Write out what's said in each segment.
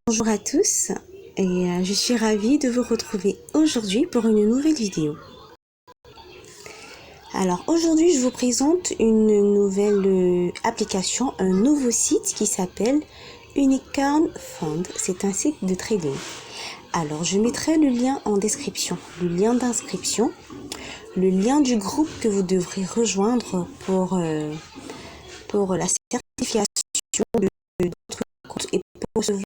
Bonjour à tous et je suis ravie de vous retrouver aujourd'hui pour une nouvelle vidéo. Alors aujourd'hui je vous présente une nouvelle application, un nouveau site qui s'appelle Unicorn Fund. C'est un site de trading. Alors je mettrai le lien en description, le lien d'inscription, le lien du groupe que vous devrez rejoindre pour la certification de votre compte et pour recevoir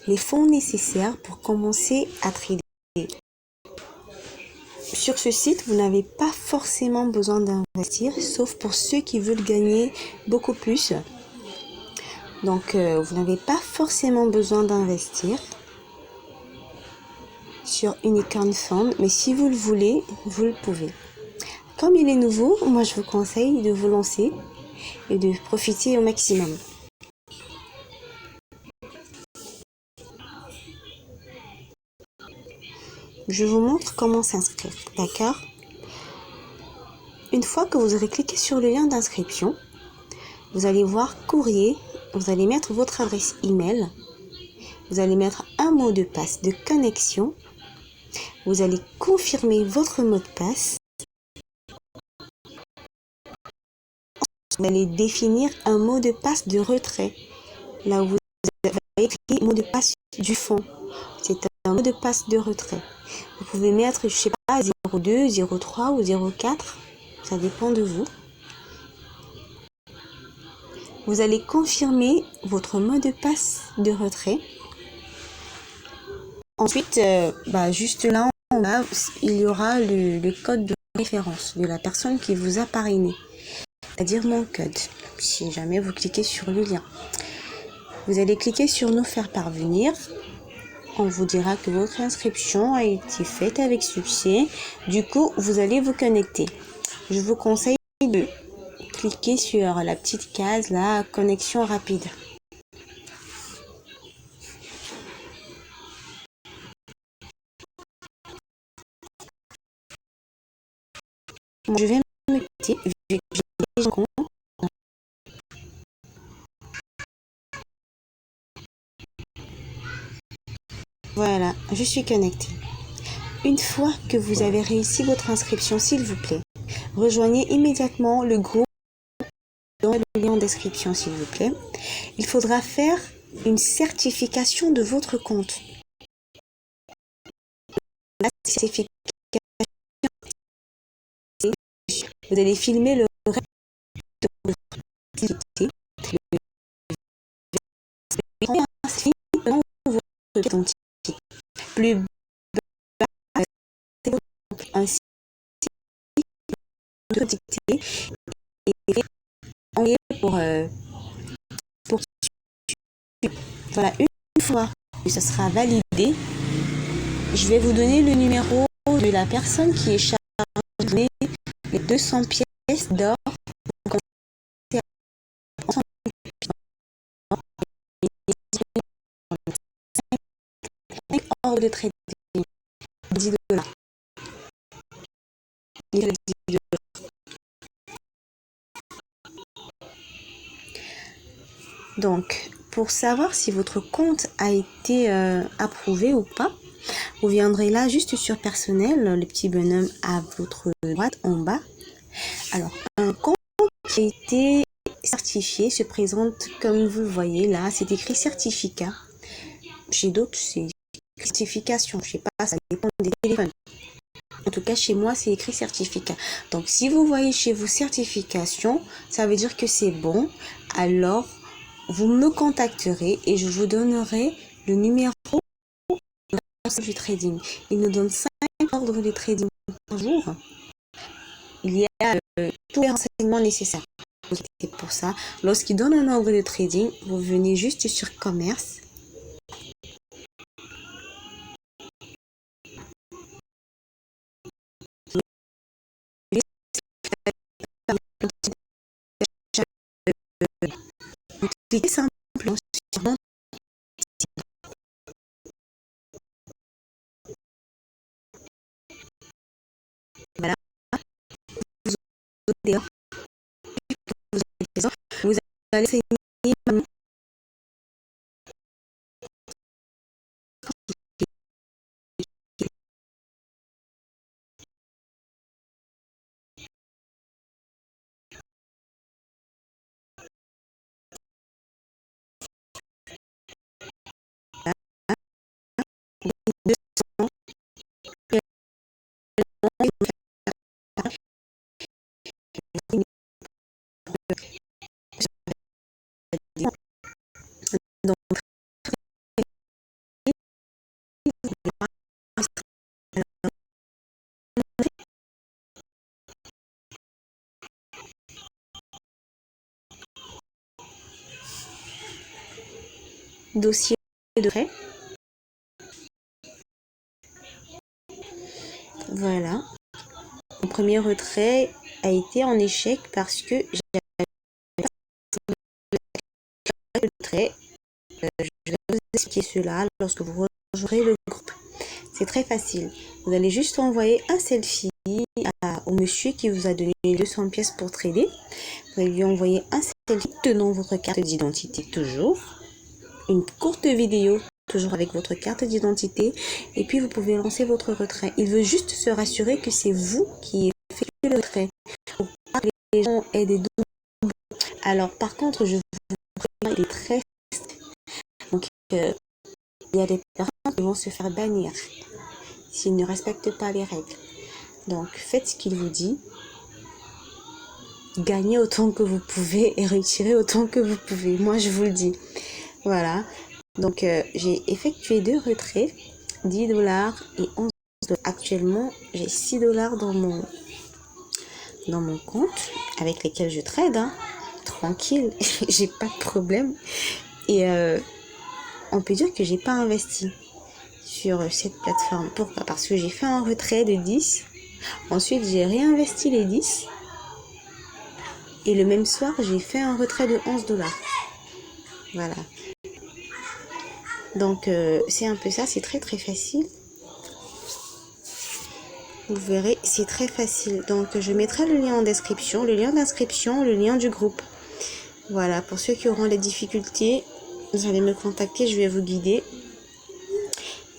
les fonds nécessaires pour commencer à trader. Sur ce site, vous n'avez pas forcément besoin d'investir, sauf pour ceux qui veulent gagner beaucoup plus. Donc, vous n'avez pas forcément besoin d'investir sur Unicorn Fund, mais si vous le voulez, vous le pouvez. Comme il est nouveau, moi je vous conseille de vous lancer et de profiter au maximum. Je vous montre comment s'inscrire, d'accord? Une fois que vous aurez cliqué sur le lien d'inscription, vous allez voir courrier, vous allez mettre votre adresse email, vous allez mettre un mot de passe de connexion, vous allez confirmer votre mot de passe, vous allez définir un mot de passe de retrait, là où vous avez écrit mot de passe du fond, c'est un mot de passe de retrait. Vous pouvez mettre, je sais pas, 02, 03 ou 04, ça dépend de vous. Vous allez confirmer votre mot de passe de retrait. Ensuite, juste là, en bas, il y aura le code de référence de la personne qui vous a parrainé, c'est-à-dire mon code, si jamais vous cliquez sur le lien. Vous allez cliquer sur nous faire parvenir. On vous dira que votre inscription a été faite avec succès. Du coup, vous allez vous connecter. Je vous conseille de cliquer sur la petite case là, connexion rapide. Je vais me connecter. J'ai déjà un compte. Voilà, je suis connectée. Une fois que vous avez réussi votre inscription, s'il vous plaît, rejoignez immédiatement le groupe dans le lien en description, s'il vous plaît. Il faudra faire une certification de votre compte. La certification, vous allez filmer le reste de votre activité. Votre identité. Plus bas, ainsi que dicter et envoyer pour voilà, une fois que ça sera validé, je vais vous donner le numéro de la personne qui est chargée de donner les 200 pièces d'or pour commencer à ordre de trading. 10 $. Donc, pour savoir si votre compte a été approuvé ou pas, vous viendrez là juste sur personnel, le petit bonhomme à votre droite en bas. Alors, un compte qui a été certifié se présente comme vous le voyez là, c'est écrit certificat. Chez d'autres, c'est certification, je sais pas, ça dépend des téléphones. En tout cas, chez moi, c'est écrit certificat. Donc, si vous voyez chez vous certification, ça veut dire que c'est bon. Alors, vous me contacterez et je vous donnerai le numéro du trading. Il nous donne 5 ordres de trading par jour. Il y a tous les renseignements nécessaires. C'est pour ça, lorsqu'il donne un ordre de trading, vous venez juste sur commerce. Vous cliquez simplement sur bon. Voilà. Vous allez dossier de retrait. Voilà. Mon premier retrait a été en échec parce que j'avais pas de retrait. Je vais vous expliquer cela lorsque vous rejoindrez le groupe. C'est très facile. Vous allez juste envoyer un selfie au monsieur qui vous a donné 200 pièces pour trader. Vous allez lui envoyer un selfie tenant votre carte d'identité toujours. Une courte vidéo toujours avec votre carte d'identité. Et puis vous pouvez lancer votre retrait. Il veut juste se rassurer que c'est vous qui effectuez le retrait. Pour pas que les gens aient des doubles. Alors par contre, je vous préviens, il est très donc il y a des personnes qui vont se faire bannir s'ils ne respectent pas les règles. Donc faites ce qu'il vous dit, gagnez autant que vous pouvez et retirez autant que vous pouvez. Moi je vous le dis. Voilà. Donc j'ai effectué 2 retraits, 10 dollars et 11 dollars. Actuellement j'ai 6 dollars dans mon compte avec lesquels je trade. Tranquille, j'ai pas de problème. Et on peut dire que j'ai pas investi sur cette plateforme. Pourquoi? Parce que j'ai fait un retrait de 10. Ensuite, j'ai réinvesti les 10. Et le même soir, j'ai fait un retrait de 11 dollars. Voilà. Donc, c'est un peu ça. C'est très, très facile. Vous verrez, c'est très facile. Donc, je mettrai le lien en description. Le lien d'inscription, le lien du groupe. Voilà. Pour ceux qui auront des difficultés, vous allez me contacter. Je vais vous guider.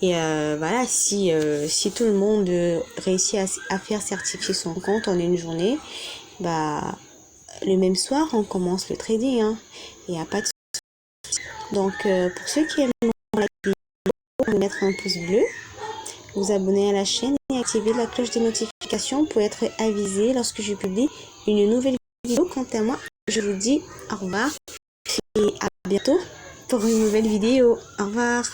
Et voilà, si tout le monde réussit à faire certifier son compte en une journée, bah le même soir, on commence le trading. Il n'y a pas de souci. Donc, pour ceux qui aiment la vidéo, vous mettre un pouce bleu, vous abonner à la chaîne et activer la cloche des notifications pour être avisé lorsque je publie une nouvelle vidéo. Quant à moi, je vous dis au revoir et à bientôt pour une nouvelle vidéo. Au revoir.